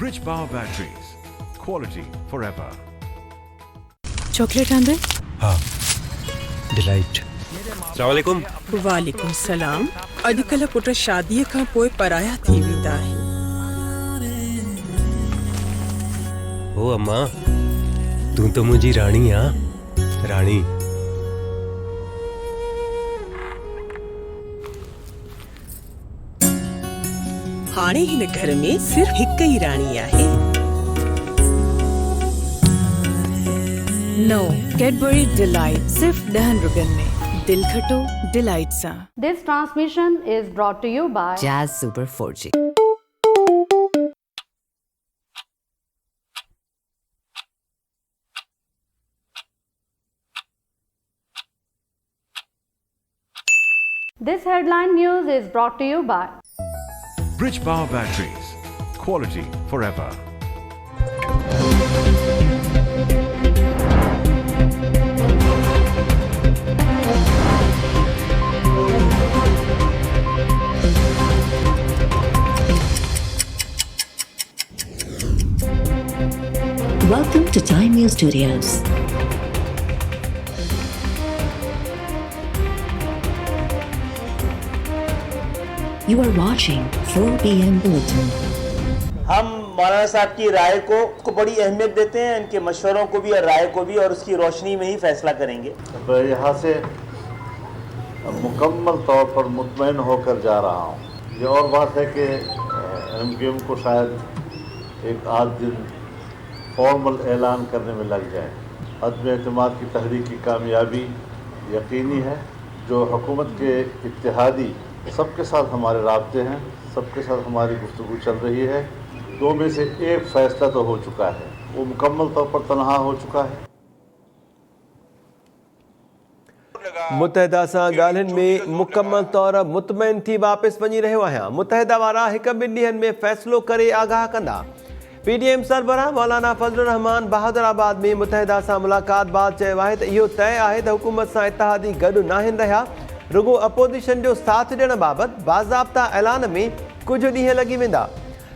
Bridge Power Batteries. Quality forever. Chocolate आंदे? हाँ, delight. अस्सलाम वालेकुम। वालेकुम सलाम। अॼुकल्ह पुट शादीअ खां पोइ पराया थी वेंदा आहिनि। ओ अम्मा, तू तो मुंहिंजी राणी आ, राणी। हाणे हिन घर में सिर्फ हिकु ई राणी आहे। नो कैडबरी डिलाइट सिर्फ 10 रुपयनि में। दिल खटो डिलाइट सां। This transmission is brought to you by Jazz Super 4G। This headline news is brought to you by Bridge Power Batteries. Quality forever. Welcome to Time News Studios. You are watching 4 PM Bulletin. हम मौलाना साहब की राय को बड़ी अहमियत देते हैं, इनके मशवरों को भी और राय को भी, और उसकी रोशनी में ही फैसला करेंगे। मैं यहाँ से मुकम्मल तौर पर मुतमईन होकर जा रहा हूँ। ये और बात है कि MQM को शायद एक आध दिन फॉर्मल ऐलान करने में लग जाए। अदम एतमाद की तहरीक की कामयाबी यकीनी है। जो हुकूमत के इत्तेहादी सबके साथ हमारे राब्ते हैं, सबके साथ हमारी गुफ्तगू चल रही है। दो में से एक फ़ैसला तो हो चुका है, वो मुकम्मल तौर पर तनहा हो चुका है। मुतहदा सां ॻाल्हियुनि में मुकमल तौर मुतमइन थी वापसि वञी रहियो आहियां। मुतहदा वारा हिकु ॿिनि ॾींहंनि में फ़ैसिलो करे आगाह कंदा। PDM सरबराह मौलाना फजलुर रहमान बहादुराबाद में मुतहदा सां मुलाक़ात बाद चयो आहे त इहो तय आहे त हुकूमत सां इत्तेहादी गॾु नाहिनि रहिया, रुगो अपोज़िशन जो साथ ॾियण बाबति बाज़ाब्ता ऐलान में कुझु ॾींहं लॻी वेंदा।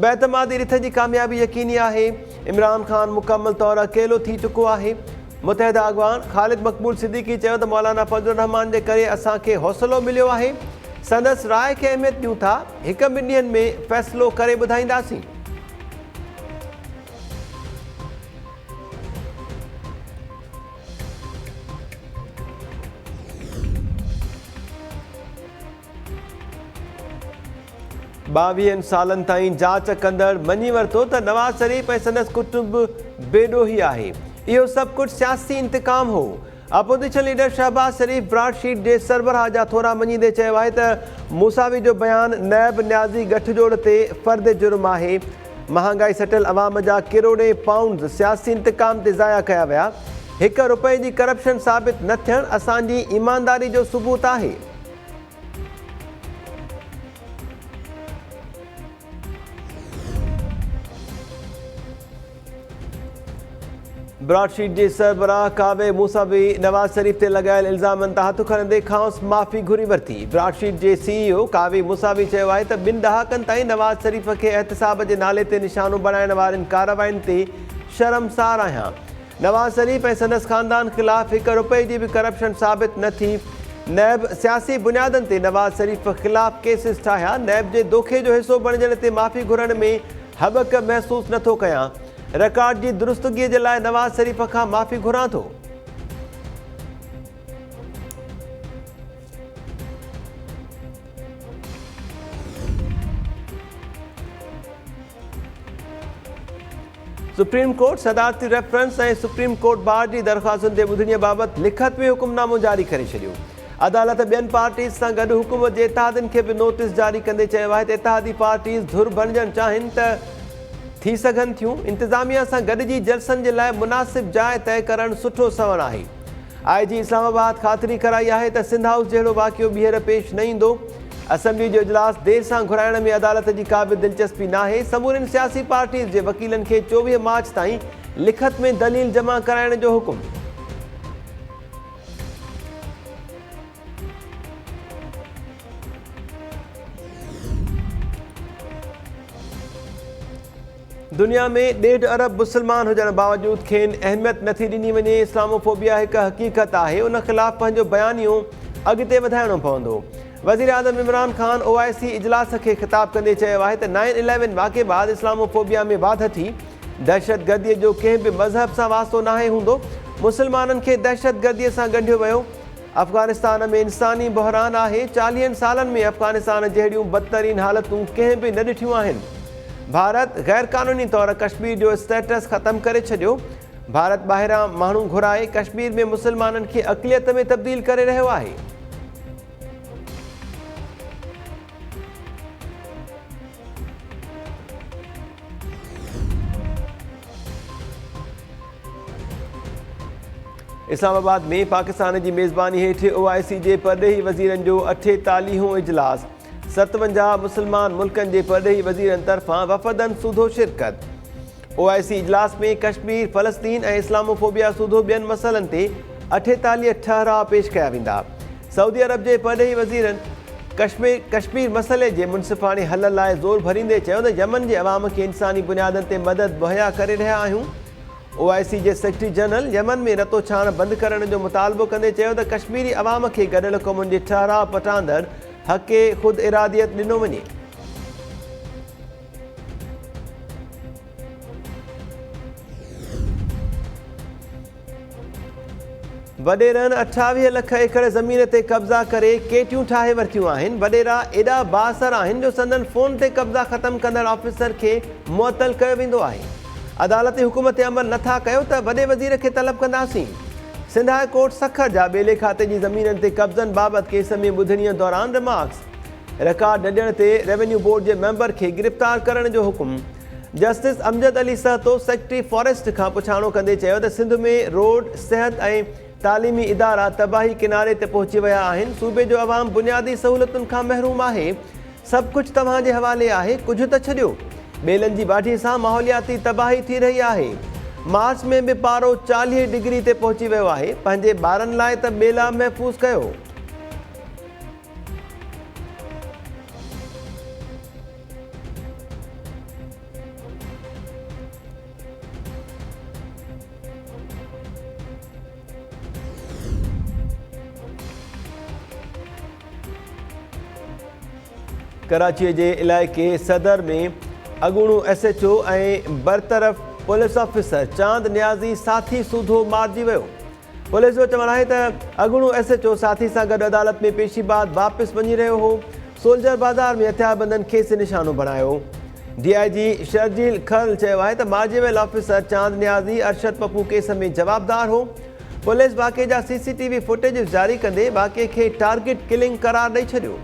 बेतमादी रिथ जी कामयाबी यकीनी आहे। इमरान ख़ान मुकमल तौर अकेलो थी चुको आहे। मुतहदा अॻवान ख़ालिद मक़बूल सिद्दीकी चयो त मौलाना फजलुर रहमान जे करे असांखे हौसलो मिलियो आहे। संदसि राय खे अहमियत ॾियूं था। हिकु ॿिनि ॾींहंनि में फ़ैसिलो करे ॿुधाईंदासीं। बावीहनि सालनि ताईं जांच कंदड़ मञी वरितो त नवाज़ शरीफ़ ऐं संदसि कुटुंब बेॾोही आहे। इहो सभु कुझु सियासी इंतकाम हो। अपोज़िशन लीडर शहबाज शरीफ़ ब्रॉडशीट जे सरबराह जा थोरा मञींदे चयो आहे त मूसावी जो बयानु नैब न्याज़ी गठजोड़ ते फ़र्द जुर्म आहे। महांगाई सटियल अवाम जा किरोड़े पाउंड सियासी इंतकाम ते ज़ाया कया विया। $1 रुपए जी करप्शन साबित न थियणु असांजी ईमानदारी जो सबूत आहे। ब्रॉडशीट जे सरबराह कावे मूसावी नवाज़ शरीफ़ ते लॻायल इल्ज़ामनि तां हथ खणंदे खांसि माफ़ी घुरी वरिती। ब्रॉडशीट जे CEO कावे मूसावी चयो आहे त 2 ॾहाकनि ताईं नवाज़ शरीफ़ खे एहतिसाब जे नाले ते निशानो बणाइण वारनि कार्रवाइनि ते शर्मसार आहियां। नवाज़ शरीफ़ ऐं संदसि ख़ानदान ख़िलाफ़ $1 रुपए जी बि करप्शन साबित न थी। नैब सियासी बुनियादनि ते नवाज़ शरीफ़ ख़िलाफ़ केसिस ठाहिया। नैब जे दोखे जो हिसो बणजण ते माफ़ी घुरण में हबक महसूस नथो कयां। रिकॉर्ड जी दुरुस्तगीअ जे लाइ नवाज़ शरीफ़ खां माफ़ी घुरां थो। सुप्रीम कोर्ट सदारती रेफरेंस ऐं सुप्रीम कोर्ट बार जी दरख़्वास्तुनि ते ॿुधणीअ बाबति लिखत में हुकुमनामो जारी करे छॾियो। अदालत ॿियनि पार्टीज़ सां गॾु हुकूमत जे इत्तेहादनि खे बि नोटिस जारी कंदे चयो आहे त इत्तेहादी पार्टीज़ धुर बणजणु चाहिनि त थी सघनि थियूं। इंतिज़ामिया सां गॾिजी जलसनि जे लाइ मुनासिब जाइ तय करणु सुठो सवण आहे। IG इस्लामाबाद ख़ातिरी कराई आहे त सिंध हाउस जहिड़ो वाक़ियो ॿीहर पेश न ईंदो। असेंबली जो इजलास देर सां घुराइण में अदालत जी का बि दिलचस्पी नाहे। समूरनि सियासी पार्टीज़ जे वकीलनि खे 24 मार्च ताईं लिखत में दलील जमा कराइण जो हुकुम। दुनिया में 1.5 अरब मुसलमान हुजण बावजूद खेनि अहमियत नथी ॾिनी वञे। इस्लामोफोबिया हिकु हक़ीक़त आहे, उन ख़िलाफ़ पंहिंजो बयानियो अॻिते वधाइणो पवंदो। वज़ीर आज़म इमरान ख़ान OIC इजलास खे ख़िताब कंदे चयो आहे त 9/11 वाक़े बाद इस्लामोफोबिया में वाध थी। दहशतगर्दीअ जो कंहिं बि मज़हब सां वास्तो नाहे हूंदो। मुसलमाननि खे दहशतगर्दीअ सां ॻंढियो वियो। अफ़गानिस्तान में इंसानी बहरान आहे। 40 सालनि में अफ़गानिस्तान जहिड़ियूं बदतरीन हालतूं कंहिं बि न ॾिठियूं आहिनि। भारत गैर क़ानूनी तौर कश्मीर जो स्टेटस ख़तमु करे छॾियो। भारत ॿाहिरां माण्हू घुराए कश्मीर में मुसलमाननि खे अक़लियत में तब्दील करे रहियो आहे। इस्लामाबाद में पाकिस्तान जी मेज़बानी हेठि OIC जे परॾेही वज़ीरनि जो 48हों इजलास। 57 मुसलमान मुल्कनि जे परॾेही वज़ीरनि तरफ़ां वफ़दनि सूधो शिरकत। OIC इजलास में कश्मीर, फ़लस्तीन ऐं इस्लामोफोबिया सूधो ॿियनि मसइलनि ते 48 ठहराव पेश कया वेंदा। सऊदी अरब जे परॾेही वज़ीरनि कश्मीर मसइले जे मुनसिफ़ाणे हल लाइ ज़ोर भरींदे चयो त यमन जे अवाम खे इंसानी बुनियादनि ते मदद मुहैया करे रहिया आहियूं। OIC जे सेक्रेटरी जनरल यमन में रतो छाण बंदि करण जो मुतालबो कंदे चयो त कश्मीरी अवाम खे गॾियल क़ौमुनि जे ठहराव पटांदड़ हक़े ख़ुदि इरादियत ॾिनो वञे। वॾेरनि 28 लख एकड़ ज़मीन ते कब्ज़ा करे केटियूं ठाहे वरितियूं आहिनि। वॾेरा एॾा बाअसर आहिनि जो संदन फ़ोन ते कब्ज़ा ख़तमु कंदड़ ऑफिसर खे मुअतल कयो वेंदो आहे। अदालती हुकूमत अमल नथा कयो त वॾे वज़ीर खे तलब कंदासीं। सिंध हाई कोर्ट सखर जा ॿेले खाते जी ज़मीननि ते कब्ज़नि बाबति केस में ॿुधणीअ दौरान रिमार्क्स। रिकॉर्ड ॾियण ते रेवेन्यू बोर्ड जे मेंबर खे गिरफ़्तार करण जो हुकुम। Justice Amjad Ali Sahito secretary forest खां पुछाणो कंदे चयो त सिंध में रोड, सिहत ऐं तालीमी इदारा तबाही किनारे ते पहुची विया आहिनि। सूबे जो अवाम बुनियादी सहूलियतुनि खां महरूम आहे। सभु कुझु तव्हांजे हवाले आहे, कुझु त छॾियो। ॿेलनि जी बाढ़ी सां माहौलियाती तबाही थी रही आहे। मार्च में बि पारो 40 डिग्री ते पहुची वियो आहे। पंहिंजे ॿारनि लाइ त ॿेला महफ़ूज़ कयो। कराचीअ जे इलाइक़े सदर में अॻूणो SHO ऐं बरतरफ़ पुलिस ऑफिसर चांद नियाज़ी साथी सूधो मारिजी वियो। पुलिस जो चवणु आहे त अॻूणो SHO साथी सां गॾु अदालत में पेशी बाद वापसि वञी रहियो हो। सोल्जर बाज़ार में हथियारबंदनि खेसि निशानो बणायो। DIG शर्जील खल चयो आहे त मारिजी वियल ऑफिसर चांद नियाज़ी अरशद पप्पू केस में जवाबदार हो। पुलिस वाक़े जा CCTV फुटेज जारी कंदे वाक़े खे टारगेट किलिंग करार ॾेई छॾियो।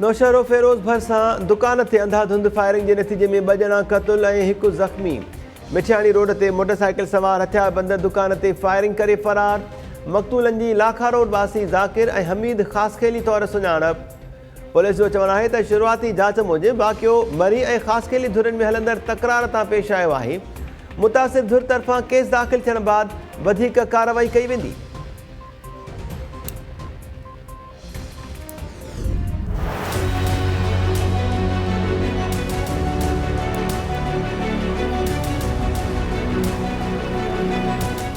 नौशहरो फेरोज़ भरिसां दुकान ते अंधाधुंध फायरिंग जे नतीजे में 2 ॼणा क़तल ऐं 1 ज़ख़्मी। मिठियाणी रोड ते मोटरसाइकिल सवार हथियारबंद दुकान ते फायरिंग करे फरार। मक़तूलनि जी लाखा रोड वासी ज़ाकिर ऐं हमीद ख़ासखेली तौर सुञाणप। पुलिस जो चवणु आहे त शुरूआती जांच मूजिबि वाक़ियो मरी ऐं ख़ासखेली धुरनि में हलंदड़ तकरार तां पेश आयो आहे। मुतासिर धुर तरफ़ां केस दाख़िल थियण बाद वधीक कार्रवाई कई वेंदी।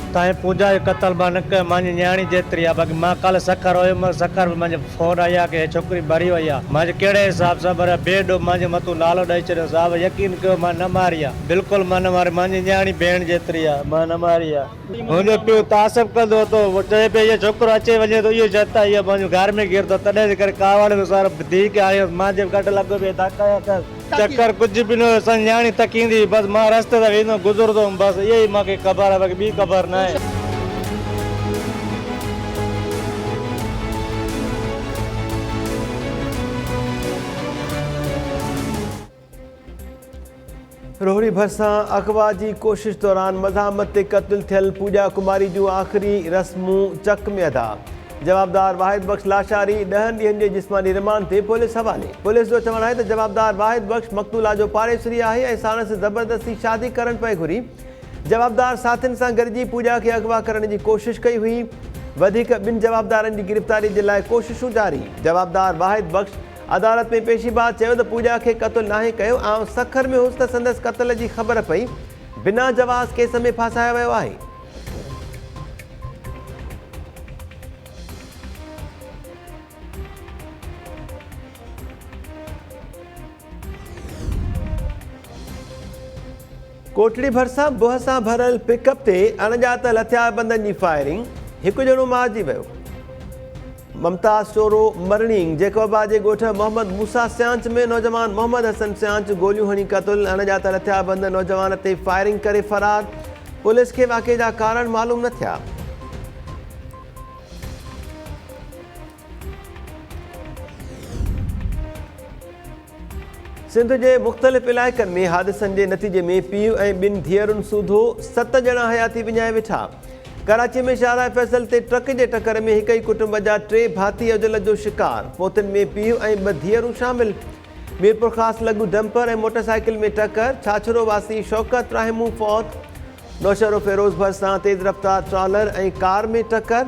तव्हांजे पूजा जो क़तल मां न कयो। मुंहिंजी न्याणी जेतिरी आहे। बाक़ी मां कल्ह सखर हुयुमि, सखर में मुंहिंजो फ़ोन आई आहे की छोकिरी मरी वई आहे। मुंहिंजे कहिड़े हिसाब सां पर बेडो मुंहिंजे मथां नालो ॾेई छॾियो। साहिबु यकीन कयो मां न मारी आहे, बिल्कुलु मां न मारी। मुंहिंजी न्याणी भेण जेतिरी आहे, मां न मारी आहे। मुंहिंजो पीउ तासब कंदो हो, चए पियो इहो छोकिरो अचे वञे थो, इहो जता इहो मुंहिंजो घर में गिरंदो। तॾहिं जे करे कावड़ में सारो धीउ खे आयो, मुंहिंजे गॾु लॻो पियो धका चक्कर कुझु बि न हुयो। असांजी न्याणी तकींदी, बसि मां रस्ते ते वेंदो गुज़रंदो हुउमि, बसि इहो ई मूंखे ख़बर आहे, बाक़ी ॿी ख़बर न आहे। रोहड़ी भरिसां अगवा जी कोशिश दौरान मज़ामत ते क़त्ल थियल पूजा कुमारी जूं आख़िरी रस्मूं चक में अदा। जवाबदार वाहिद बख़्श लाशारी 10 ॾींहनि जे जिस्मानी रिमांड ते पुलिस हवाले। पुलिस जो चवणु आहे त जवाबदार वाहिद बख़्श मक़तूला जो पाड़ेसरी आहे ऐं साण सां ज़बरदस्ती शादी करणु पए घुरी। जवाबदार साथियुनि सां गॾिजी पूजा खे अगवा करण जी कोशिश कई हुई। वधिक ॿिनि जवाबदारनि जी गिरफ़्तारी जे लाइ कोशिशूं जारी। जवाबदार वाहिद बख़्श अदालत में पेशी बाद चयो त पूजा खे क़त्ल नाहे कयो ऐं सखर में हुस त संदसि क़त्ल जी ख़बर पई, बिना जवाज़ केस में फासायो वियो आहे। कोटड़ी भरिसां बुह सां भरियल पिकअप ते अणॼातल हथियारबंदनि जी फायरिंग, हिकु ॼणो मारिजी वियो। ममताज़ चोरो मरणिंग जेकोबा जे ॻोठ मोहम्मद मूसा सियांच में नौजवान मोहम्मद हसन सियांच गोलियूं हणी क़त्ल, अणॼातल हथियारबंद नौजवान ते फायरिंग करे फरार। पुलिस खे वाक़े जा कारण मालूम न थिया। सिंध जे मुख़्तलिफ़ इलाइक़नि में हादिसनि जे नतीजे में पीउ ऐं ॿिनि धीअरुनि सूधो, 7 ॼणा हयाती विञाए वेठा। कराची में शाहराह फैसल ते ट्रक जे टकर में हिक ई कुटुंब जा 3 भाती अजल जो शिकार, पोतनि में पीउ ऐं 2 धीअरूं शामिल। मीरपुर ख़ासि लॻू डंपर ऐं मोटरसाइकिल में टकर, छाछरो वासी शौकत राहिमू फौत। नौशहरो फिरोज़ भरिसां तेज़ रफ़्तार ट्रॉलर ऐं कार में टकर,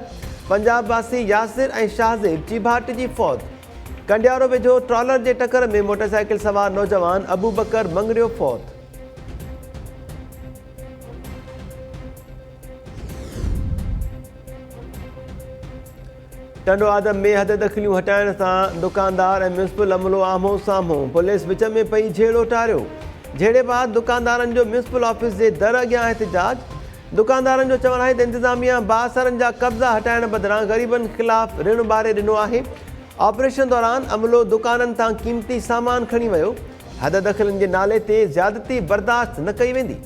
पंजाब वासी यासिर ऐं शाहज़ेब चीभाट जी फौत। कंडियारो वेझो ट्रॉलर जे टकर में मोटरसाइकिल सवार नौजवान अबू बकर मंगरियो फौत। टंडो आदम में हद दख़लियूं हटाइण सां दुकानदार ऐं म्यूनिसिपल अमलो आम्हो साम्हूं, पुलिस विच में पई झेड़ो टारियो। झेड़े बाद दुकानदारनि जो म्यूनिसिपल ऑफिस जे दर अॻियां एहतिजाज। दुकानदारनि जो चवणु आहे त इंतिज़ामिया बासरनि जा कब्ज़ा हटाइण बदिरां ग़रीबनि ख़िलाफ़ ऋण ॿारे ॾिनो आहे। ऑपरेशन दौरान अमलो दुकाननि तां क़ीमती सामान खणी वियो। हद दख़लनि जे नाले ते ज़्यादती बर्दाश्त न कई वेंदी।